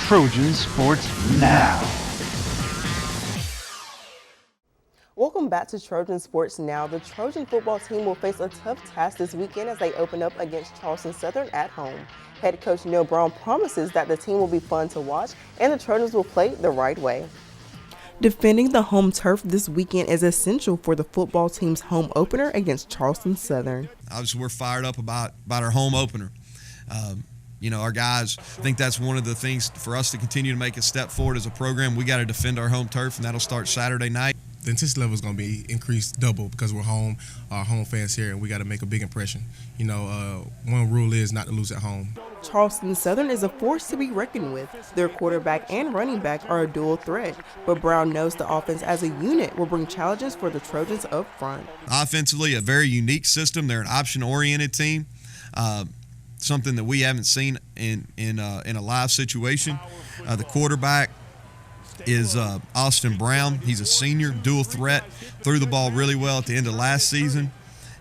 Trojan Sports Now. Welcome back to Trojan Sports Now. The Trojan football team will face a tough task this weekend as they open up against Charleston Southern at home. Head coach Neil Brown promises that the team will be fun to watch and the Trojans will play the right way. Defending the home turf this weekend is essential for the football team's home opener against Charleston Southern. Obviously, we're fired up about our home opener. Our guys think that's one of the things for us to continue to make a step forward as a program. We got to defend our home turf, and that'll start Saturday night. The intensity level is going to be increased double because we're home, our home fans here, and we got to make a big impression. One rule is not to lose at home. Charleston Southern is a force to be reckoned with. Their quarterback and running back are a dual threat, but Brown knows the offense as a unit will bring challenges for the Trojans up front. Offensively, a very unique system. They're an option-oriented team, something that we haven't seen in a live situation. The quarterback is Austin Brown. He's a senior, dual threat, threw the ball really well at the end of last season.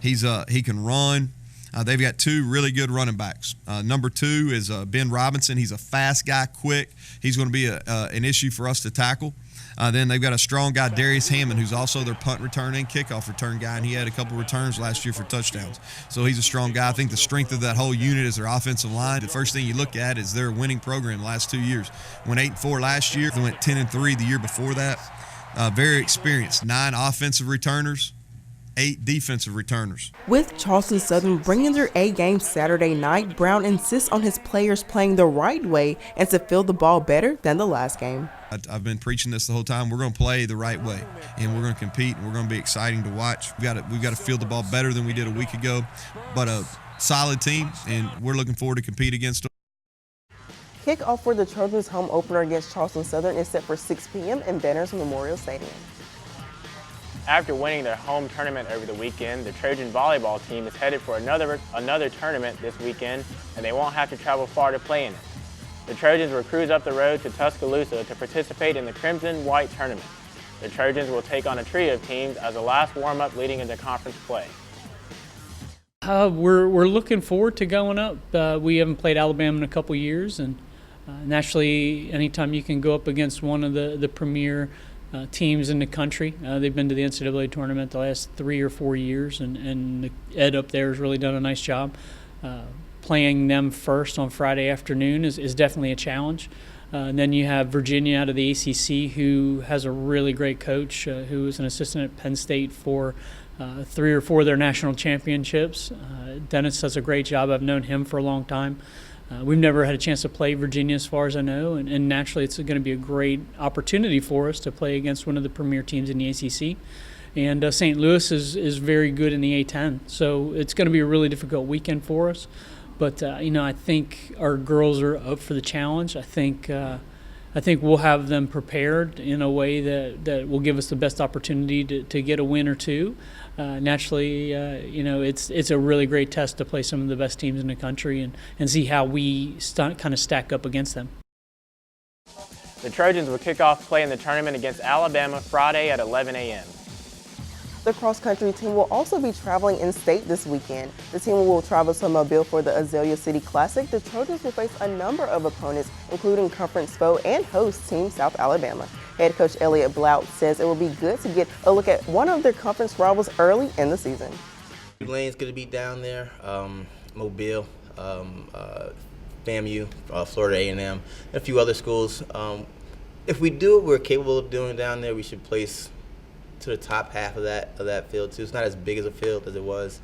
He can run. They've got two really good running backs. Number 2 is Ben Robinson. He's a fast guy, quick. He's going to be an issue for us to tackle. Then they've got a strong guy, Darius Hammond, who's also their punt return and kickoff return guy, and he had a couple returns last year for touchdowns. So he's a strong guy. I think the strength of that whole unit is their offensive line. The first thing you look at is their winning program the last 2 years. Went 8-4 last year. They went 10-3 the year before that. Very experienced. 9 offensive returners, 8 defensive returners. With Charleston Southern bringing their A game Saturday night, Brown insists on his players playing the right way and to field the ball better than the last game. I've been preaching this the whole time. We're going to play the right way, and we're going to compete, and we're going to be exciting to watch. We've got to field the ball better than we did a week ago, but a solid team, and we're looking forward to compete against them. Kickoff for the Trojans' home opener against Charleston Southern is set for 6 p.m. in Banners Memorial Stadium. After winning their home tournament over the weekend, the Trojan volleyball team is headed for another tournament this weekend, and they won't have to travel far to play in it. The Trojans will cruise up the road to Tuscaloosa to participate in the Crimson White tournament. The Trojans will take on a trio of teams as a last warm-up leading into conference play. We're looking forward to going up. We haven't played Alabama in a couple years, and naturally, anytime you can go up against one of the premier teams in the country. They've been to the NCAA tournament the last 3 or 4 years, and Ed up there has really done a nice job. Playing them first on Friday afternoon is definitely a challenge. And then you have Virginia out of the ACC, who has a really great coach who was an assistant at Penn State for 3 or 4 of their national championships. Dennis does a great job. I've known him for a long time. We've never had a chance to play Virginia as far as I know, and naturally it's going to be a great opportunity for us to play against one of the premier teams in the ACC. And St. Louis is very good in the A10, so it's going to be a really difficult weekend for us. But I think our girls are up for the challenge. I think we'll have them prepared in a way that will give us the best opportunity to get a win or two. Naturally, it's a really great test to play some of the best teams in the country and see how we kind of stack up against them. The Trojans will kick off play in the tournament against Alabama Friday at 11 a.m. The cross-country team will also be traveling in-state this weekend. The team will travel to Mobile for the Azalea City Classic. The Trojans will face a number of opponents, including conference foe and host team South Alabama. Head coach Elliott Blount says it will be good to get a look at one of their conference rivals early in the season. Tulane's going to be down there, Mobile, FAMU, Florida A&M, and a few other schools. If we do what we're capable of doing down there, we should place to the top half of that field too. It's not as big as a field as it was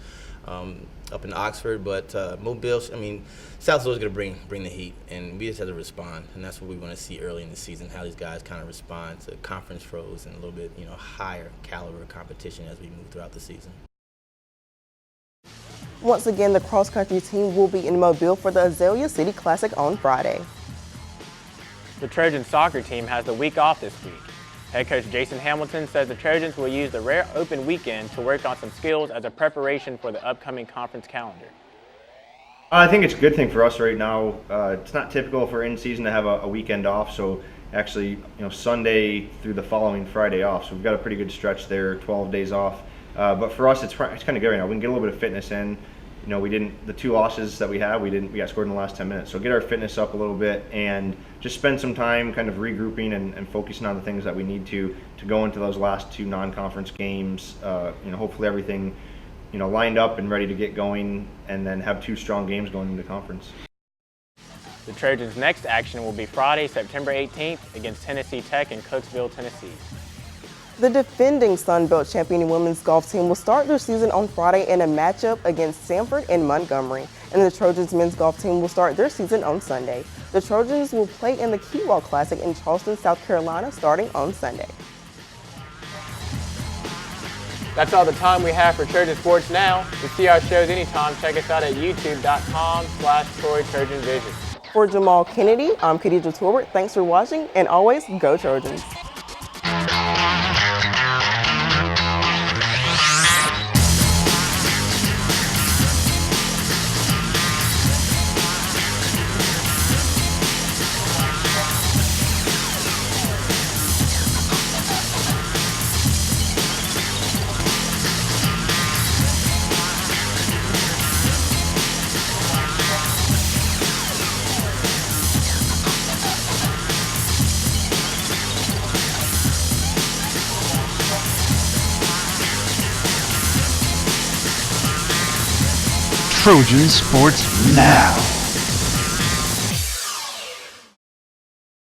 up in Oxford, but Mobile, South Florida's going to bring the heat, and we just have to respond, and that's what we want to see early in the season, how these guys kind of respond to conference pros and a little bit higher caliber competition as we move throughout the season. Once again, the cross-country team will be in Mobile for the Azalea City Classic on Friday. The Trojan soccer team has the week off this week. Head coach Jason Hamilton says the Trojans will use the rare open weekend to work on some skills as a preparation for the upcoming conference calendar. I think it's a good thing for us right now. It's not typical for in season to have a weekend off, so actually Sunday through the following Friday off. So we've got a pretty good stretch there, 12 days off. But for us, it's kind of good right now. We can get a little bit of fitness in. we didn't, the 2 losses that we had, we got scored in the last 10 minutes. So get our fitness up a little bit and just spend some time kind of regrouping and focusing on the things that we need to go into those last 2 non-conference games. Hopefully everything, lined up and ready to get going, and then have 2 strong games going into conference. The Trojans' next action will be Friday, September 18th against Tennessee Tech in Cookeville, Tennessee. The defending Sun Belt champion women's golf team will start their season on Friday in a matchup against Sanford and Montgomery, and the Trojans men's golf team will start their season on Sunday. The Trojans will play in the Keywall Classic in Charleston, South Carolina, starting on Sunday. That's all the time we have for Trojan Sports Now. To see our shows anytime, check us out at youtube.com/Troy Trojan Vision. For Jahmal Kennedy, I'm Khadijah Torbert. Thanks for watching, and always go Trojans. Trojan Sports Now.